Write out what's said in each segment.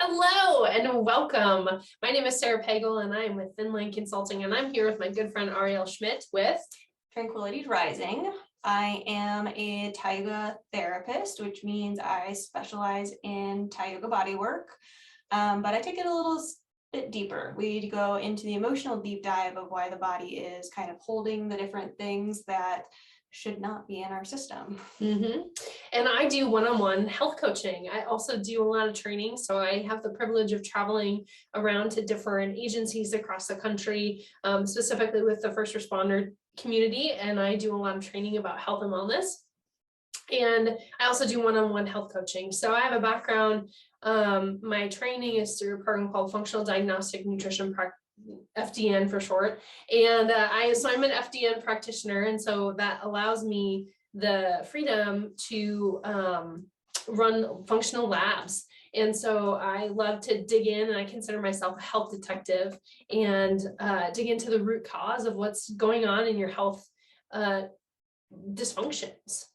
Hello and welcome. My name is Sara Pagel and I am with Finland Consulting, and I'm here with my good friend Arielle Schmidt with Tranquility Rising. I am a Thai yoga therapist, which means I specialize in Thai yoga body work, but I take it a little bit deeper. We go into the emotional deep dive of why the body is kind of holding the different things that should not be in our system. And I do one-on-one health coaching. I also do a lot of training. So I have the privilege of traveling around to different agencies across the country, specifically with the first responder community. And I do a lot of training about health and wellness. And I also do one-on-one health coaching. So I have a background. My training is through a program called Functional Diagnostic Nutrition FDN for short. And I'm an FDN practitioner. And so that allows me the freedom to run functional labs. And so I love to dig in, and I consider myself a health detective, and dig into the root cause of what's going on in your health dysfunctions.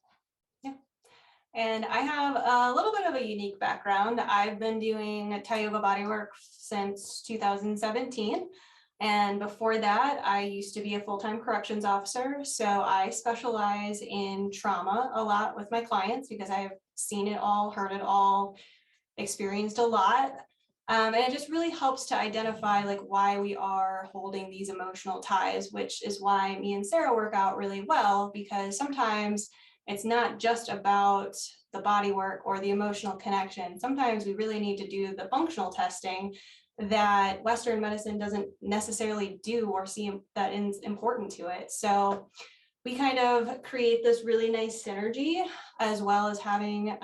And I have a little bit of a unique background. I've been doing Thai yoga bodywork since 2017. And before that, I used to be a full-time corrections officer. So I specialize in trauma a lot with my clients because I've seen it all, heard it all, experienced a lot. And it just really helps to identify like why we are holding these emotional ties, which is why me and Sara work out really well, because sometimes it's not just about the body work or the emotional connection. Sometimes we really need to do the functional testing that Western medicine doesn't necessarily do or see that is important to it. So we kind of create this really nice synergy, as well as having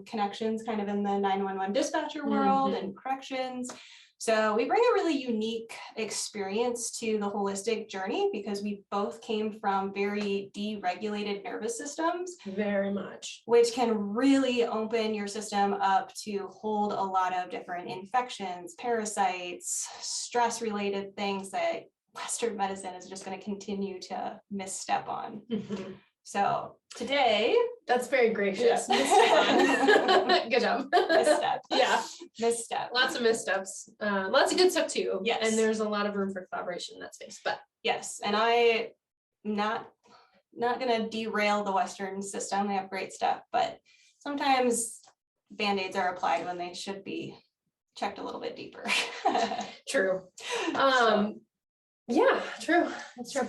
connections kind of in the 911 dispatcher world and corrections. So we bring a really unique experience to the holistic journey because we both came from very deregulated nervous systems. Very much. Which can really open your system up to hold a lot of different infections, parasites, stress-related things that Western medicine is just going to continue to misstep on. So today, that's very gracious. Yeah. Good job. Misstep. Yeah. Misstep. Lots of missteps. Lots of good stuff too. Yes. And there's a lot of room for collaboration in that space. But yes, and I'm not gonna derail the Western system. They have great stuff, but sometimes Band-Aids are applied when they should be checked a little bit deeper. True. Yeah, true. That's true.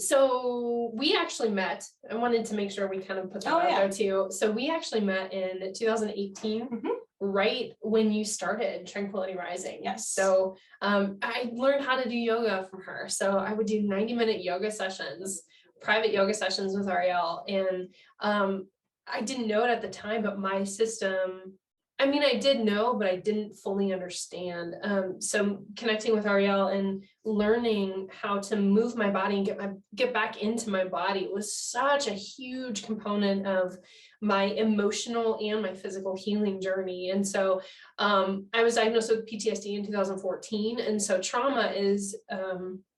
So we actually met. I wanted to make sure we kind of put that out there too. So we actually met in 2018, right when you started Tranquility Rising. Yes. So I learned how to do yoga from her. So I would do 90-minute yoga sessions, private yoga sessions with Arielle. And I didn't know it at the time, but my system, I mean, I did know, but I didn't fully understand. So connecting with Arielle and learning how to move my body and get back into my body was such a huge component of my emotional and my physical healing journey. And so I was diagnosed with PTSD in 2014. And so trauma is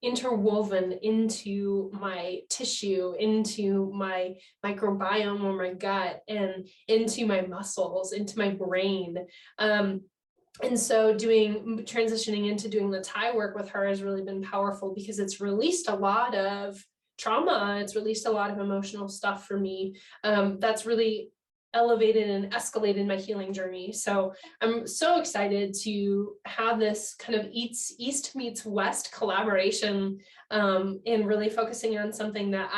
interwoven into my tissue, into my microbiome or my gut, and into my muscles, into my brain. And so transitioning into doing the Thai work with her has really been powerful because it's released a lot of trauma. It's released a lot of emotional stuff for me. That's really elevated and escalated my healing journey. So I'm so excited to have this kind of East meets West collaboration, and really focusing on something that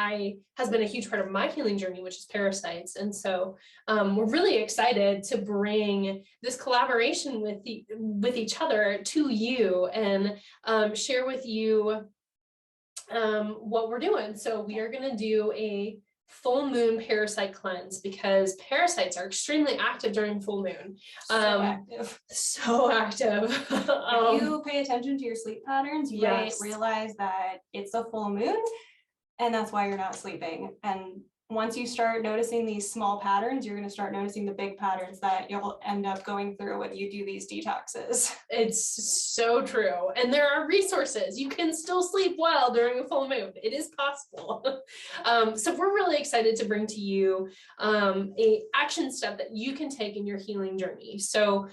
has been a huge part of my healing journey, which is parasites. And so we're really excited to bring this collaboration with each other to you and share with you what we're doing. So we are going to do a full moon parasite cleanse because parasites are extremely active during full moon. So active. If you pay attention to your sleep patterns, you might realize that it's a full moon and that's why you're not sleeping. And once you start noticing these small patterns, you're going to start noticing the big patterns that you'll end up going through when you do these detoxes. It's so true. And there are resources. You can still sleep well during a full moon. It is possible. So we're really excited to bring to you a action step that you can take in your healing journey. So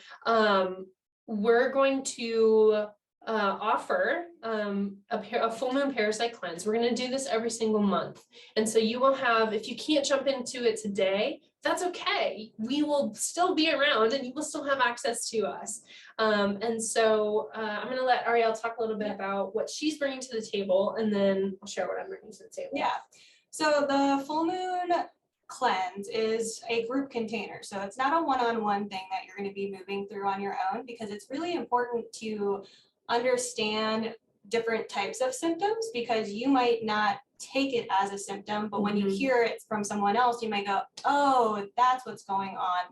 we're going to offer a full moon parasite cleanse. We're going to do this every single month. And so you will have, if you can't jump into it today, that's okay. We will still be around and you will still have access to us. And so I'm going to let Arielle talk a little bit about what she's bringing to the table, and then I'll share what I'm bringing to the table. Yeah. So the full moon cleanse is a group container. So it's not a one-on-one thing that you're going to be moving through on your own, because it's really important to understand different types of symptoms, because you might not take it as a symptom, but when you hear it from someone else, you might go, oh, that's what's going on.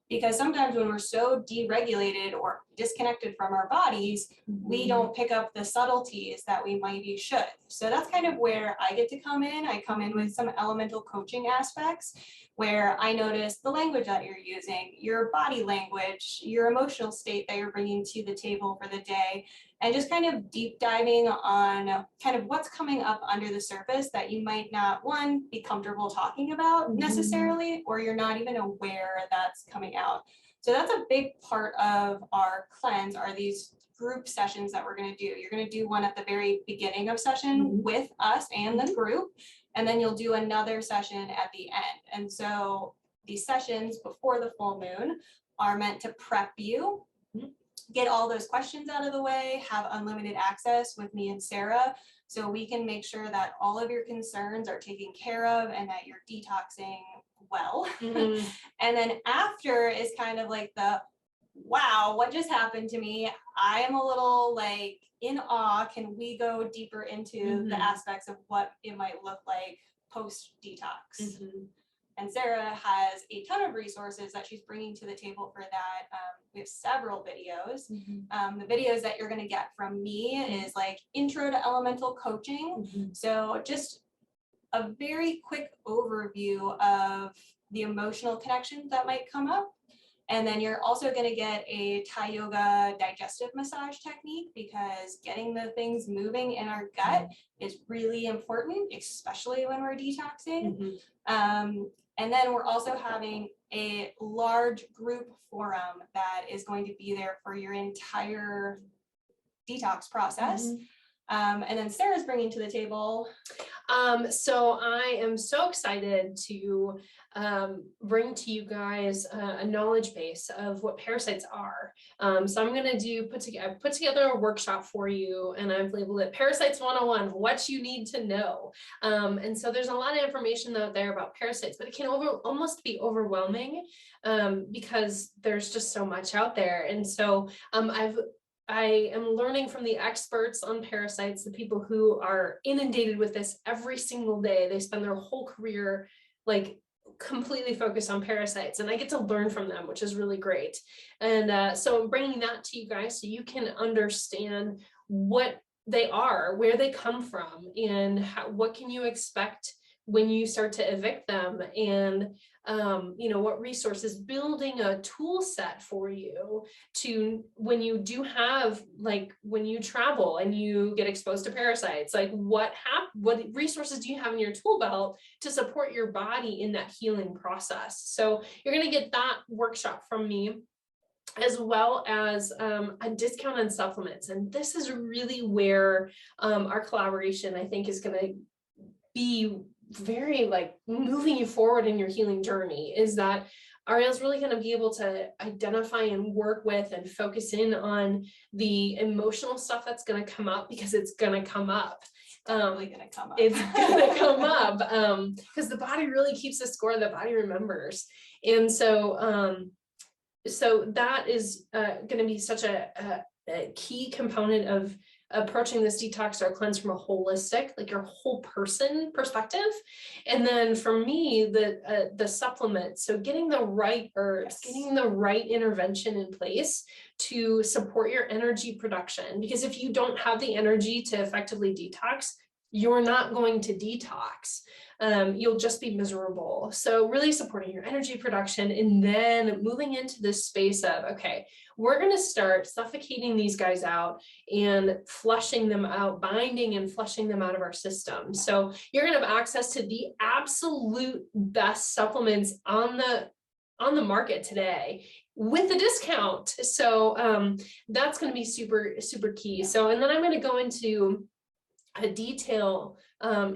Because sometimes when we're so deregulated or disconnected from our bodies, we don't pick up the subtleties that we maybe should. So that's kind of where I get to come in. I come in with some elemental coaching aspects, where I notice the language that you're using, your body language, your emotional state that you're bringing to the table for the day, and just kind of deep diving on kind of what's coming up under the surface that you might not, one, be comfortable talking about necessarily, or you're not even aware that's coming out. So that's a big part of our cleanse, are these group sessions that we're going to do. You're going to do one at the very beginning of session with us and the group, and then you'll do another session at the end. And so these sessions before the full moon are meant to prep you, get all those questions out of the way, have unlimited access with me and Sara, so we can make sure that all of your concerns are taken care of and that you're detoxing well. And then after is kind of like the, wow, what just happened to me? I am a little like in awe. Can we go deeper into the aspects of what it might look like post detox? And Sara has a ton of resources that she's bringing to the table for that. We have several videos. The videos that you're going to get from me is like intro to elemental coaching. So just a very quick overview of the emotional connections that might come up. And then you're also going to get a Thai yoga digestive massage technique, because getting the things moving in our gut is really important, especially when we're detoxing. And then we're also having a large group forum that is going to be there for your entire detox process. And then Sara's bringing to the table. So I am so excited to bring to you guys a knowledge base of what parasites are. So I'm going to put together a workshop for you, and I've labeled it Parasites 101, what you need to know. And so there's a lot of information out there about parasites, but it can almost be overwhelming because there's just so much out there. And so I am learning from the experts on parasites, the people who are inundated with this every single day. They spend their whole career like completely focused on parasites, and I get to learn from them, which is really great. And so I'm bringing that to you guys so you can understand what they are, where they come from, and what can you expect when you start to evict them, and what resources, building a tool set for you to, when you do have, like when you travel and you get exposed to parasites, like what resources do you have in your tool belt to support your body in that healing process. So you're going to get that workshop from me, as well as a discount on supplements. And this is really where our collaboration, I think, is going to be very like moving you forward in your healing journey, is that Arielle's really going to be able to identify and work with and focus in on the emotional stuff that's going to come up, because it's going to come up. It's gonna come up because the body really keeps a score, the body remembers. And so so that is going to be such a key component of approaching this detox or cleanse from a holistic, like your whole person perspective. And then for me, the supplement, so getting the right herbs, getting the right intervention in place to support your energy production. Because if you don't have the energy to effectively detox, you're not going to detox. You'll just be miserable. So really supporting your energy production, and then moving into this space of, okay, we're going to start suffocating these guys out and flushing them out, binding and flushing them out of our system. So you're going to have access to the absolute best supplements on the market today with a discount. So that's going to be super, super key. So, and then I'm going to go into a detail,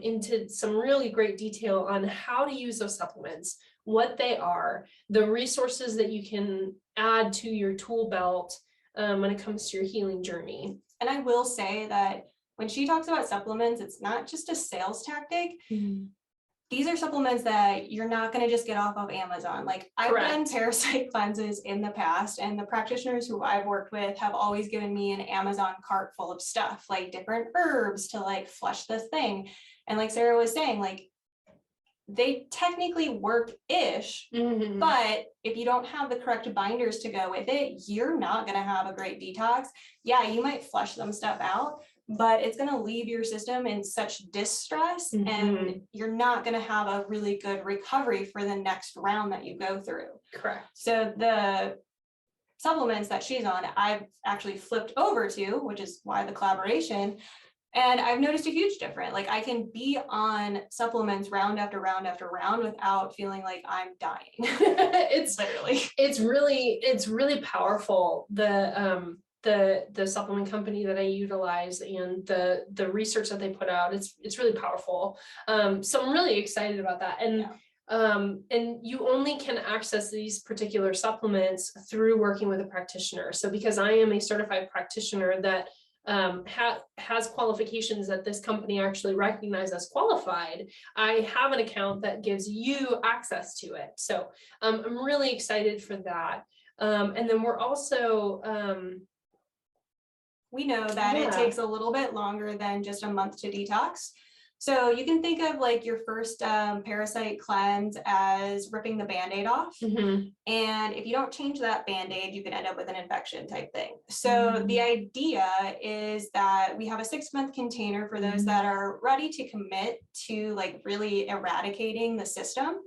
into some really great detail on how to use those supplements, what they are, the resources that you can add to your tool belt when it comes to your healing journey. And I will say that when she talks about supplements, it's not just a sales tactic. These are supplements that you're not going to just get off of Amazon. Like, I've done parasite cleanses in the past, and the practitioners who I've worked with have always given me an Amazon cart full of stuff, like different herbs to like flush this thing. And like Sara was saying, like, they technically work-ish, but if you don't have the correct binders to go with it, you're not going to have a great detox. Yeah, you might flush some stuff out, but it's going to leave your system in such distress, and you're not going to have a really good recovery for the next round that you go through. Correct. So the supplements that she's on, I've actually flipped over to, which is why the collaboration. And I've noticed a huge difference. Like, I can be on supplements round after round after round without feeling like I'm dying. It's really powerful. The supplement company that I utilize and the research that they put out, it's really powerful. So I'm really excited about that. And you only can access these particular supplements through working with a practitioner. So because I am a certified practitioner that has qualifications that this company actually recognizes as qualified, I have an account that gives you access to it. So I'm really excited for that. And then we're also we know that it takes a little bit longer than just a month to detox. So you can think of like your first parasite cleanse as ripping the Band-Aid off. And if you don't change that Band-Aid, you can end up with an infection type thing. So the idea is that we have a 6-month container for those that are ready to commit to like really eradicating the system.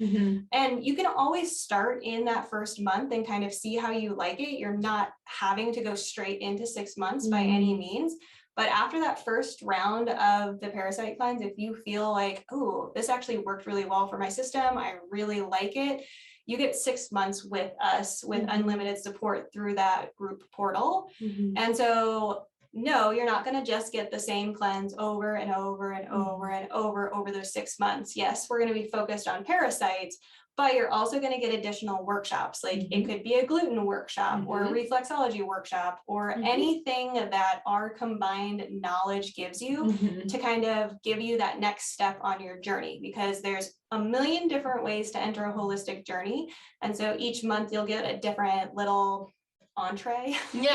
And you can always start in that first month and kind of see how you like it. You're not having to go straight into 6 months by any means. But after that first round of the parasite cleanse, if you feel like, oh, this actually worked really well for my system, I really like it, you get 6 months with us with unlimited support through that group portal. And so, no, you're not going to just get the same cleanse over and over and over and over those 6 months. Yes, we're going to be focused on parasites, but you're also going to get additional workshops. Like it could be a gluten workshop or a reflexology workshop or anything that our combined knowledge gives you to kind of give you that next step on your journey, because there's a million different ways to enter a holistic journey. And so each month you'll get a different little entree into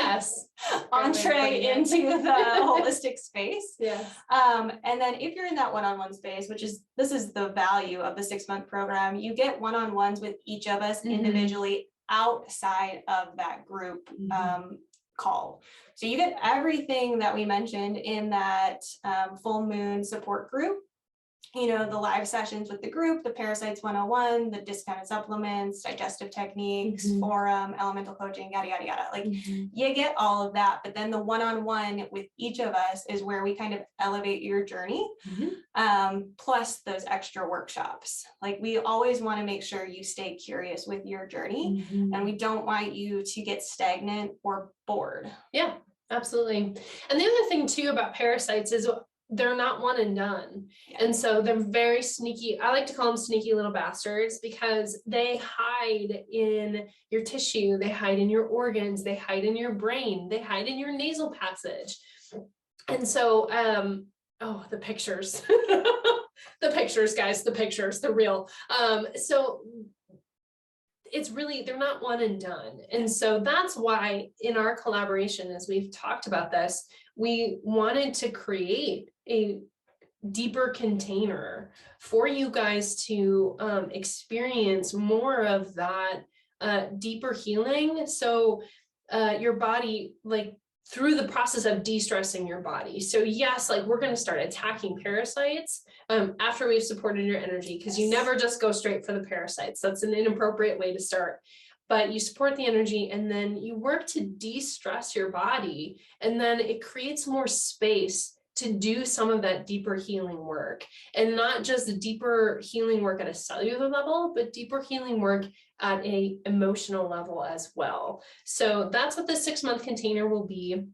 the holistic space. And then if you're in that one-on-one space, this is the value of the 6-month program, you get one-on-ones with each of us individually outside of that group call. So you get everything that we mentioned in that full moon support group. You know, the live sessions with the group, the Parasites 101, the discounted supplements, digestive techniques, forum, elemental coaching, yada, yada, yada. Like you get all of that, but then the one-on-one with each of us is where we kind of elevate your journey, plus those extra workshops. Like we always want to make sure you stay curious with your journey, and we don't want you to get stagnant or bored. Yeah, absolutely. And the other thing too about parasites is they're not one and done. And so they're very sneaky. I like to call them sneaky little bastards because they hide in your tissue. They hide in your organs. They hide in your brain. They hide in your nasal passage. And so, the pictures, the pictures, guys, the pictures, they're real. So it's really, they're not one and done. And so that's why in our collaboration, as we've talked about this, we wanted to create a deeper container for you guys to experience more of that deeper healing. So your body, like through the process of de-stressing your body. So yes, like we're going to start attacking parasites after we've supported your energy, because you never just go straight for the parasites. That's an inappropriate way to start. But you support the energy and then you work to de-stress your body, and then it creates more space to do some of that deeper healing work, and not just the deeper healing work at a cellular level, but deeper healing work at a emotional level as well. So that's what the 6-month container will be.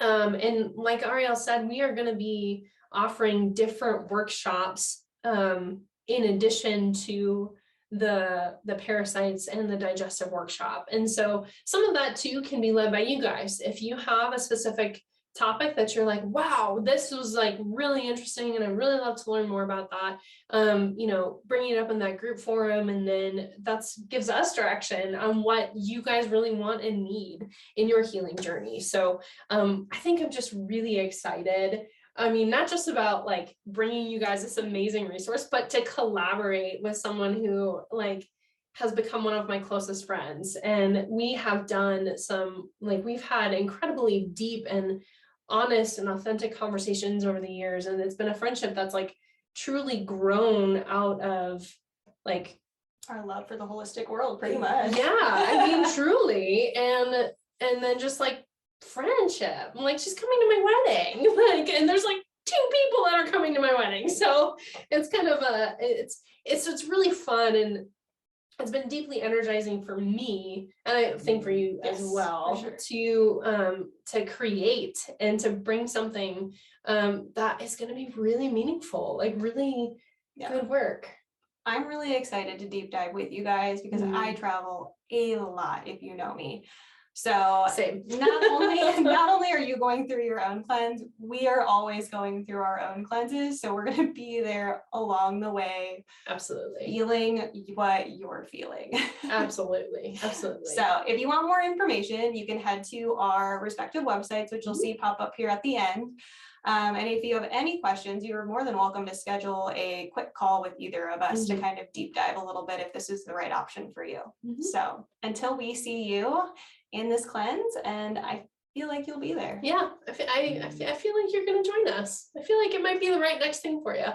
And like Arielle said, we are going to be offering different workshops in addition to the parasites and the digestive workshop. And so some of that too can be led by you guys. If you have a specific topic that you're like, wow, this was like really interesting and I really love to learn more about that, bring it up in that group forum, and then that's gives us direction on what you guys really want and need in your healing journey. So I think I'm just really excited. I mean, not just about like bringing you guys this amazing resource, but to collaborate with someone who like has become one of my closest friends. And we have done some, like we've had incredibly deep and honest and authentic conversations over the years. And it's been a friendship that's like truly grown out of like our love for the holistic world, pretty much. Yeah, I mean, truly. And then just like friendship. Like, she's coming to my wedding. Like, and there's like 2 people that are coming to my wedding. So it's kind of it's really fun, and it's been deeply energizing for me, and I think for you as well, sure. to create and to bring something that is going to be really meaningful, like really good work. I'm really excited to deep dive with you guys because I travel a lot, if you know me. So same. not only are you going through your own cleanse, we are always going through our own cleanses. So we're going to be there along the way. Absolutely. Feeling what you're feeling. Absolutely. Absolutely. So if you want more information, you can head to our respective websites, which you'll see pop up here at the end. And if you have any questions, you're more than welcome to schedule a quick call with either of us to kind of deep dive a little bit if this is the right option for you. So until we see you in this cleanse, and I feel like you'll be there. Yeah, I feel like you're going to join us. I feel like it might be the right next thing for you.